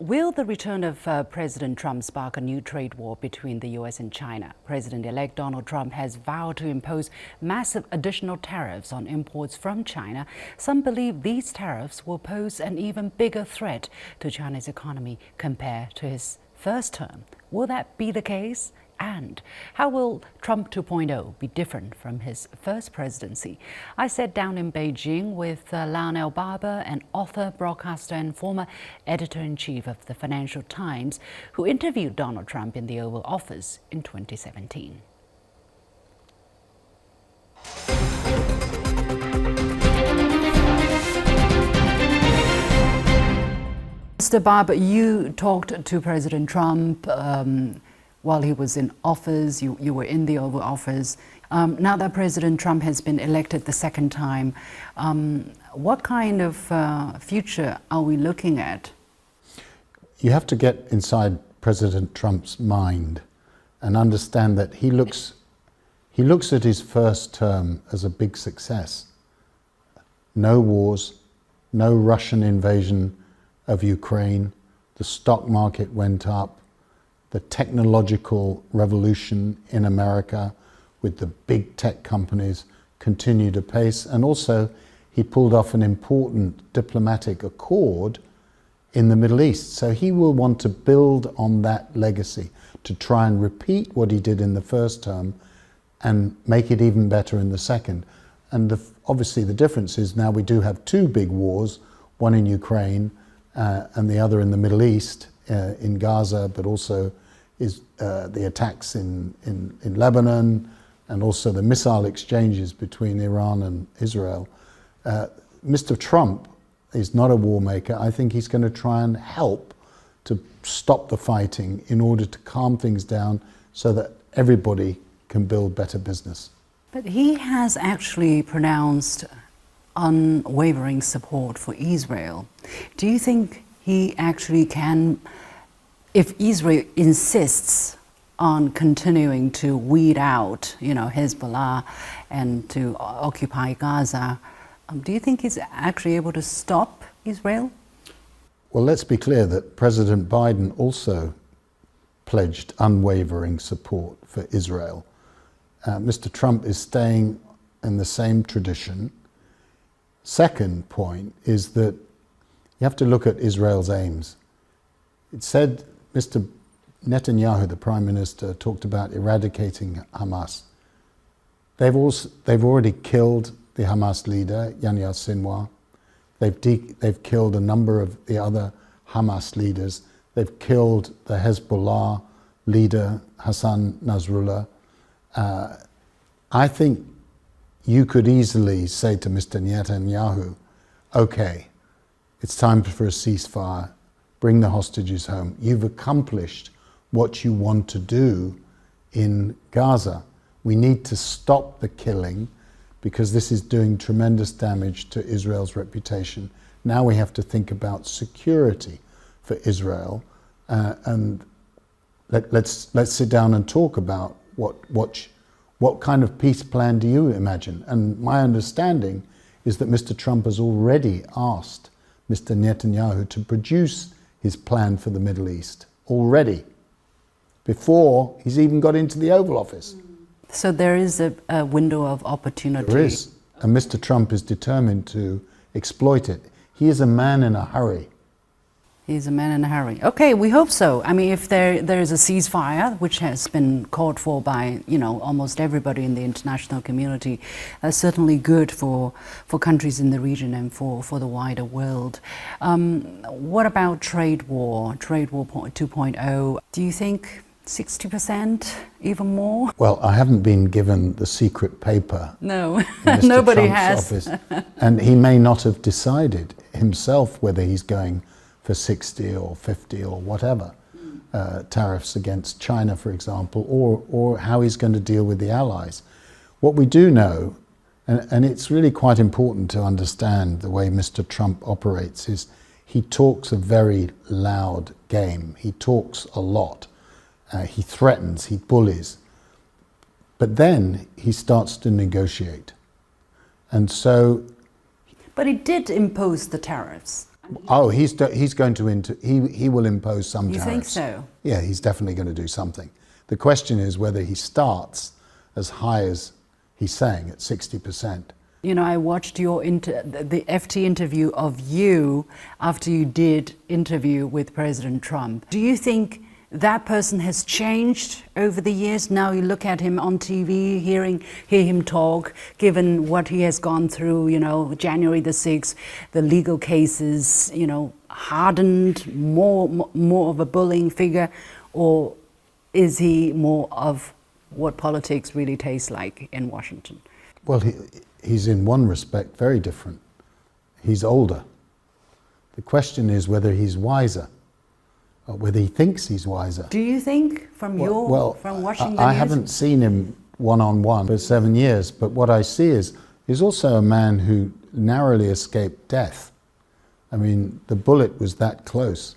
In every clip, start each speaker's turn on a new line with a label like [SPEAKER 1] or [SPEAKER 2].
[SPEAKER 1] Will the return of President Trump spark a new trade war between the U.S. and China? President-elect Donald Trump has vowed to impose massive additional tariffs on imports from China. Some believe these tariffs will pose an even bigger threat to China's economy compared to his first term. Will that be the case? And how will Trump 2.0 be different from his first presidency? I sat down in Beijing with Lionel Barber, an author, broadcaster, and former editor-in-chief of the Financial Times, who interviewed Donald Trump in the Oval Office in 2017. Mr. Barber, you talked to President Trump while he was in office. You were in the Oval Office. Now that President Trump has been elected the second time, what kind of future are we looking at?
[SPEAKER 2] You have to get inside President Trump's mind and understand that he looks at his first term as a big success. No wars, no Russian invasion of Ukraine, the stock market went up, the technological revolution in America with the big tech companies continued apace, and also he pulled off an important diplomatic accord in the Middle East. So he will want to build on that legacy to try and repeat what he did in the first term and make it even better in the second. And obviously the difference is now we do have two big wars, one in Ukraine and the other in the Middle East, in Gaza, but also is the attacks in Lebanon, and also the missile exchanges between Iran and Israel. Mr. Trump is not a war maker. I think he's going to try and help to stop the fighting in order to calm things down so that everybody can build better business.
[SPEAKER 1] But he has actually pronounced unwavering support for Israel. Do you think he actually can, if Israel insists on continuing to weed out, Hezbollah and to occupy Gaza, do you think he's actually able to stop Israel?
[SPEAKER 2] Well, let's be clear that President Biden also pledged unwavering support for Israel. Mr. Trump is staying in the same tradition. Second point is that you have to look at Israel's aims. It said Mr. Netanyahu, the Prime Minister, talked about eradicating Hamas. They've already killed the Hamas leader, Yahya Sinwar. They've killed a number of the other Hamas leaders. They've killed the Hezbollah leader, Hassan Nasrallah. I think you could easily say to Mr. Netanyahu, okay, it's time for a ceasefire, bring the hostages home. You've accomplished what you want to do in Gaza. We need to stop the killing because this is doing tremendous damage to Israel's reputation. Now we have to think about security for Israel, and let's sit down and talk about what kind of peace plan do you imagine? And my understanding is that Mr. Trump has already asked Mr. Netanyahu to produce his plan for the Middle East already, before he's even got into the Oval Office.
[SPEAKER 1] So there is a window of opportunity.
[SPEAKER 2] There is, and Mr. Trump is determined to exploit it. He is a man in a hurry.
[SPEAKER 1] He's a man in a hurry. Okay, we hope so. I mean, if there is a ceasefire, which has been called for by almost everybody in the international community, that's certainly good for countries in the region and for the wider world. What about trade war 2.0? Do you think 60%, even more?
[SPEAKER 2] Well, I haven't been given the secret paper.
[SPEAKER 1] No, nobody has.
[SPEAKER 2] Office, and he may not have decided himself whether he's going for 60 or 50 or whatever tariffs against China, for example, or how he's going to deal with the allies. What we do know, and it's really quite important to understand the way Mr. Trump operates, is he talks a very loud game. He talks a lot. He threatens, he bullies. But then he starts to negotiate. And so...
[SPEAKER 1] But he did impose the tariffs.
[SPEAKER 2] Oh, he's going to he will impose some tariffs.
[SPEAKER 1] You think so?
[SPEAKER 2] Yeah, he's definitely going to do something. The question is whether he starts as high as he's saying at 60%.
[SPEAKER 1] You know, I watched your the FT interview of you after you did interview with President Trump. Do you think that person has changed over the years? Now you look at him on TV, hear him talk, given what he has gone through, you know, January the 6th, the legal cases, you know, hardened, more of a bullying figure, or is he more of what politics really tastes like in Washington?
[SPEAKER 2] Well, he's in one respect very different. He's older. The question is whether he's wiser, or whether he thinks he's wiser.
[SPEAKER 1] Do you think, from watching the
[SPEAKER 2] I
[SPEAKER 1] news?
[SPEAKER 2] haven't seen him one-on-one for 7 years, but what I see is he's also a man who narrowly escaped death. I mean, the bullet was that close.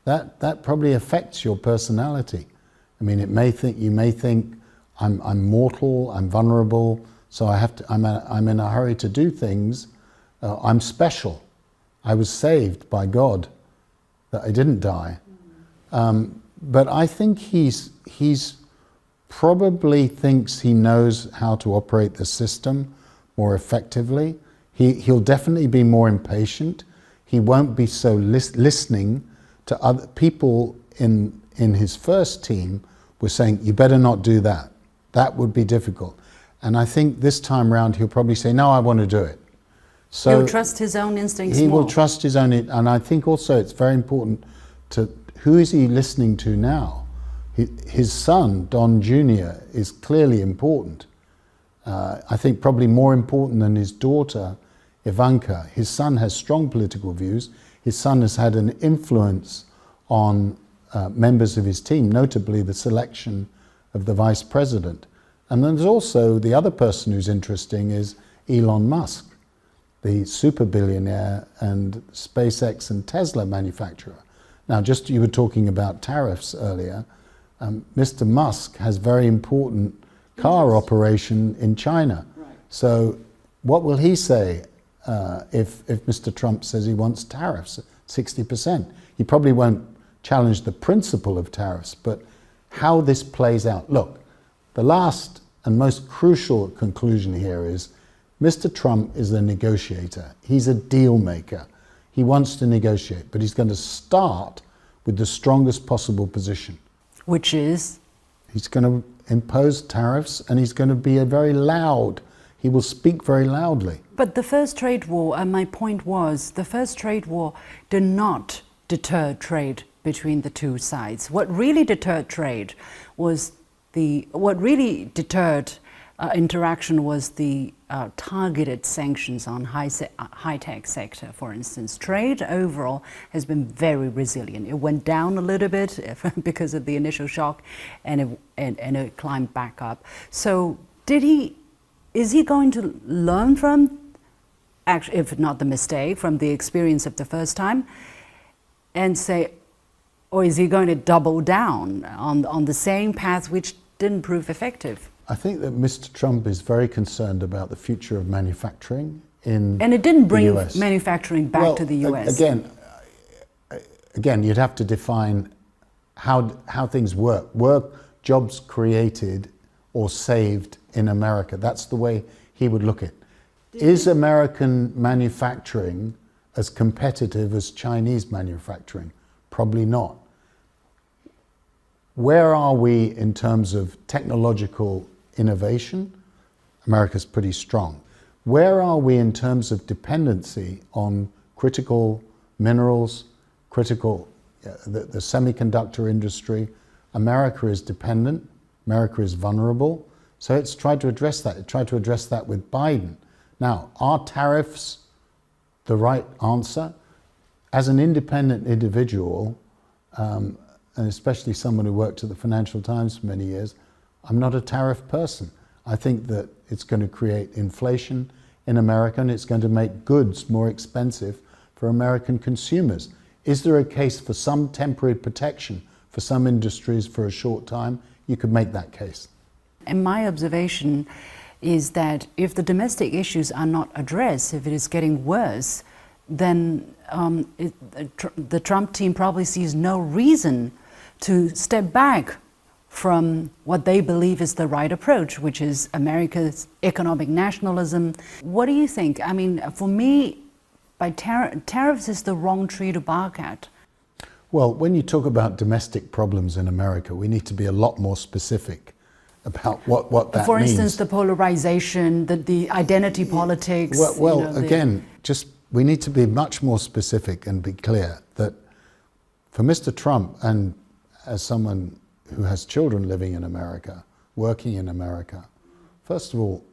[SPEAKER 2] That probably affects your personality. I mean, you may think I'm mortal, I'm vulnerable, so I'm in a hurry to do things. I'm special. I was saved by God that I didn't die. But I think he's probably thinks he knows how to operate the system more effectively. He'll definitely be more impatient. He won't be so listening to other people in his first team were saying, you better not do that. That would be difficult. And I think this time round he'll probably say, no, I want to do it. So
[SPEAKER 1] he'll trust his own instincts
[SPEAKER 2] more.
[SPEAKER 1] He will
[SPEAKER 2] trust his own, and I think also it's very important to, who is he listening to now? His son, Don Jr., is clearly important. I think probably more important than his daughter, Ivanka. His son has strong political views. His son has had an influence on members of his team, notably the selection of the vice president. And then there's also the other person who's interesting is Elon Musk, the super billionaire and SpaceX and Tesla manufacturer. Now, just you were talking about tariffs earlier. Mr. Musk has very important car operation in China. Right. So what will he say if Mr. Trump says he wants tariffs at 60%? He probably won't challenge the principle of tariffs, but how this plays out. Look, the last and most crucial conclusion here is Mr. Trump is a negotiator. He's a deal maker. He wants to negotiate, but he's going to start with the strongest possible position.
[SPEAKER 1] Which is?
[SPEAKER 2] He's going to impose tariffs, and he's going to be very loud. He will speak very loudly.
[SPEAKER 1] But the first trade war, and my point was, the first trade war did not deter trade between the two sides. What really deterred trade was interaction was the targeted sanctions on high-tech sector, for instance. Trade overall has been very resilient. It went down a little bit because of the initial shock, and it climbed back up. So is he going to learn from, actually, if not the mistake, from the experience of the first time, and say, or is he going to double down on the same path which didn't prove effective?
[SPEAKER 2] I think that Mr. Trump is very concerned about the future of manufacturing in the US.
[SPEAKER 1] And it didn't bring manufacturing back to the US.
[SPEAKER 2] Again, you'd have to define how things work. Jobs created or saved in America. That's the way he would look at it. Is American manufacturing as competitive as Chinese manufacturing? Probably not. Where are we in terms of technological innovation? America's pretty strong. Where are we in terms of dependency on critical minerals, the semiconductor industry? America is dependent. America is vulnerable. So it's tried to address that. It tried to address that with Biden. Now, are tariffs the right answer? As an independent individual, and especially someone who worked at the Financial Times for many years, I'm not a tariff person. I think that it's going to create inflation in America, and it's going to make goods more expensive for American consumers. Is there a case for some temporary protection for some industries for a short time? You could make that case.
[SPEAKER 1] And my observation is that if the domestic issues are not addressed, if it is getting worse, then the Trump team probably sees no reason to step back from what they believe is the right approach, which is America's economic nationalism. What do you think? I mean, for me, tariffs is the wrong tree to bark at.
[SPEAKER 2] Well, when you talk about domestic problems in America, we need to be a lot more specific about what that means.
[SPEAKER 1] For instance, the polarization, the identity politics.
[SPEAKER 2] Well, again, we need to be much more specific and be clear that for Mr. Trump, and as someone who has children living in America, working in America, first of all,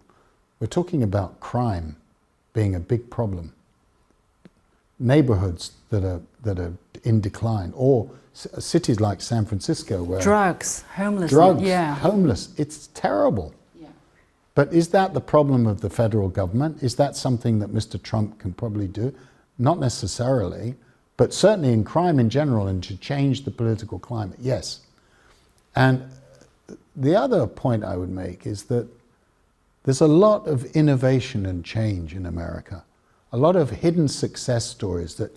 [SPEAKER 2] we're talking about crime being a big problem. Neighborhoods that are in decline, or cities like San Francisco where
[SPEAKER 1] drugs, homelessness.
[SPEAKER 2] Homeless. It's terrible. Yeah. But is that the problem of the federal government? Is that something that Mr. Trump can probably do? Not necessarily, but certainly in crime in general and to change the political climate, yes. And the other point I would make is that there's a lot of innovation and change in America, a lot of hidden success stories that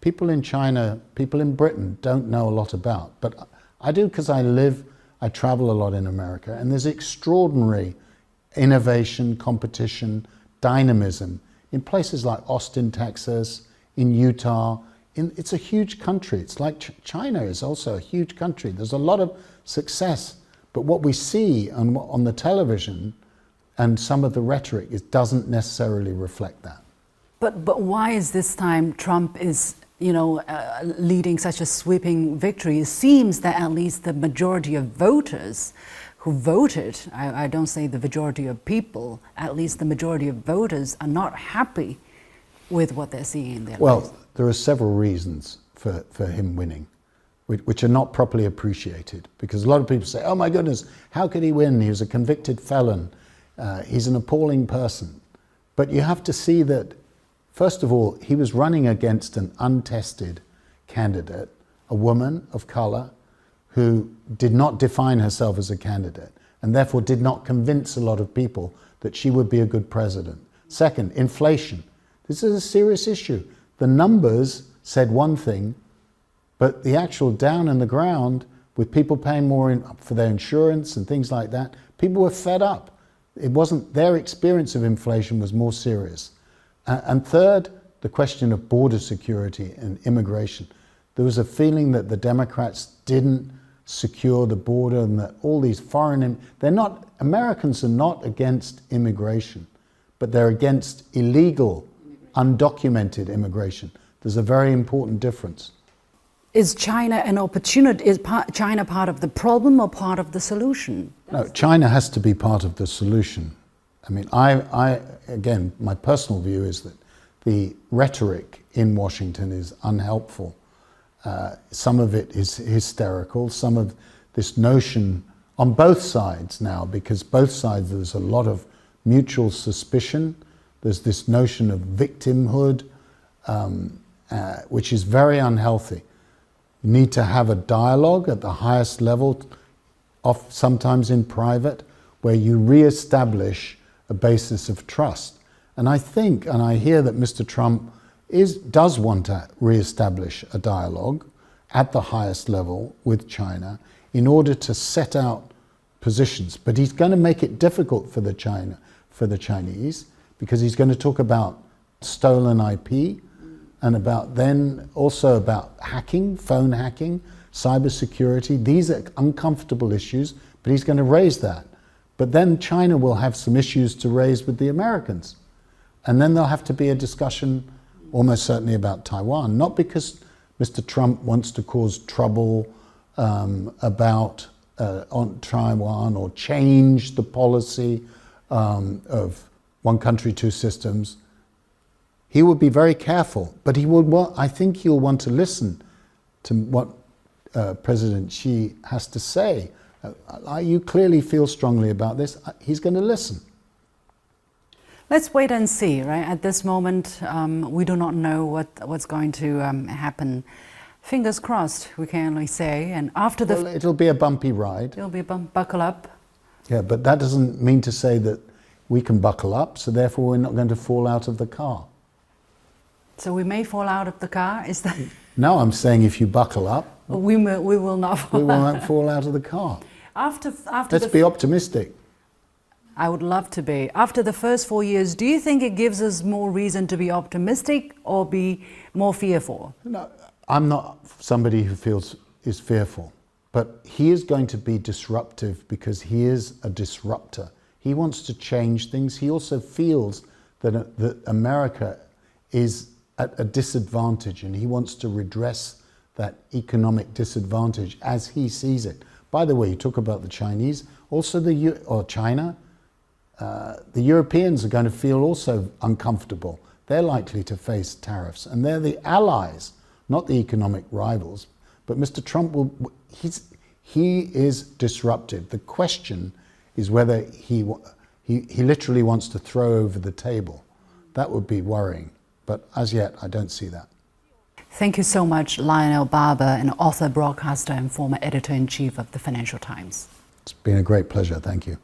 [SPEAKER 2] people in China, people in Britain don't know a lot about. But I do, because I travel a lot in America, and there's extraordinary innovation, competition, dynamism in places like Austin, Texas, in Utah. It's a huge country. It's like China is also a huge country. There's a lot of success, but what we see on the television and some of the rhetoric doesn't necessarily reflect that.
[SPEAKER 1] But why is this time Trump is leading such a sweeping victory? It seems that at least the majority of voters who voted, I don't say the majority of people, at least the majority of voters are not happy with what they're seeing in their lives.
[SPEAKER 2] Well, there are several reasons for him winning, which are not properly appreciated, because a lot of people say, oh my goodness, how could he win? He was a convicted felon. He's an appalling person. But you have to see that, first of all, he was running against an untested candidate, a woman of color who did not define herself as a candidate and therefore did not convince a lot of people that she would be a good president. Second, inflation. This is a serious issue. The numbers said one thing, but the actual down in the ground, with people paying more for their insurance and things like that, people were fed up. It wasn't, their experience of inflation was more serious. And third, the question of border security and immigration. There was a feeling that the Democrats didn't secure the border, and that all these Americans are not against immigration, but they're against illegal, undocumented immigration. There's a very important difference.
[SPEAKER 1] Is China an opportunity? Is China part of the problem or part of the solution?
[SPEAKER 2] No, China has to be part of the solution. I mean, again, my personal view is that the rhetoric in Washington is unhelpful. Some of it is hysterical. Some of this notion on both sides now, because both sides there's a lot of mutual suspicion. There's this notion of victimhood, which is very unhealthy. You need to have a dialogue at the highest level, sometimes in private, where you re-establish a basis of trust. And I think, and I hear that Mr. Trump does want to re-establish a dialogue at the highest level with China in order to set out positions. But he's going to make it difficult for the Chinese, because he's going to talk about stolen IP and also about hacking, phone hacking, cybersecurity. These are uncomfortable issues, but he's going to raise that. But then China will have some issues to raise with the Americans. And then there'll have to be a discussion almost certainly about Taiwan, not because Mr. Trump wants to cause trouble on Taiwan or change the policy of one country, two systems. He would be very careful, but I think he'll want to listen to what President Xi has to say. You clearly feel strongly about this. He's going to listen.
[SPEAKER 1] Let's wait and see, right? At this moment, we do not know what's going to happen. Fingers crossed, we can only say. And after
[SPEAKER 2] well, it'll be a bumpy ride.
[SPEAKER 1] It'll be buckle up.
[SPEAKER 2] Yeah, but that doesn't mean to say that we can buckle up, so therefore we're not going to fall out of the car.
[SPEAKER 1] So we may fall out of the car, is that?
[SPEAKER 2] No, I'm saying if you buckle up,
[SPEAKER 1] We will not fall
[SPEAKER 2] we won't fall out of the car.
[SPEAKER 1] After
[SPEAKER 2] Let's be optimistic.
[SPEAKER 1] I would love to be. After the first 4 years, do you think it gives us more reason to be optimistic or be more fearful?
[SPEAKER 2] No, I'm not somebody who is fearful, but he is going to be disruptive because he is a disruptor. He wants to change things. He also feels that America is at a disadvantage, and he wants to redress that economic disadvantage as he sees it. By the way, you talk about the Chinese, also China. The Europeans are going to feel also uncomfortable. They're likely to face tariffs, and they're the allies, not the economic rivals. But Mr. Trump he is disruptive. The question is whether he literally wants to throw over the table. That would be worrying. But as yet, I don't see that.
[SPEAKER 1] Thank you so much, Lionel Barber, an author, broadcaster, and former editor-in-chief of the Financial Times.
[SPEAKER 2] It's been a great pleasure. Thank you.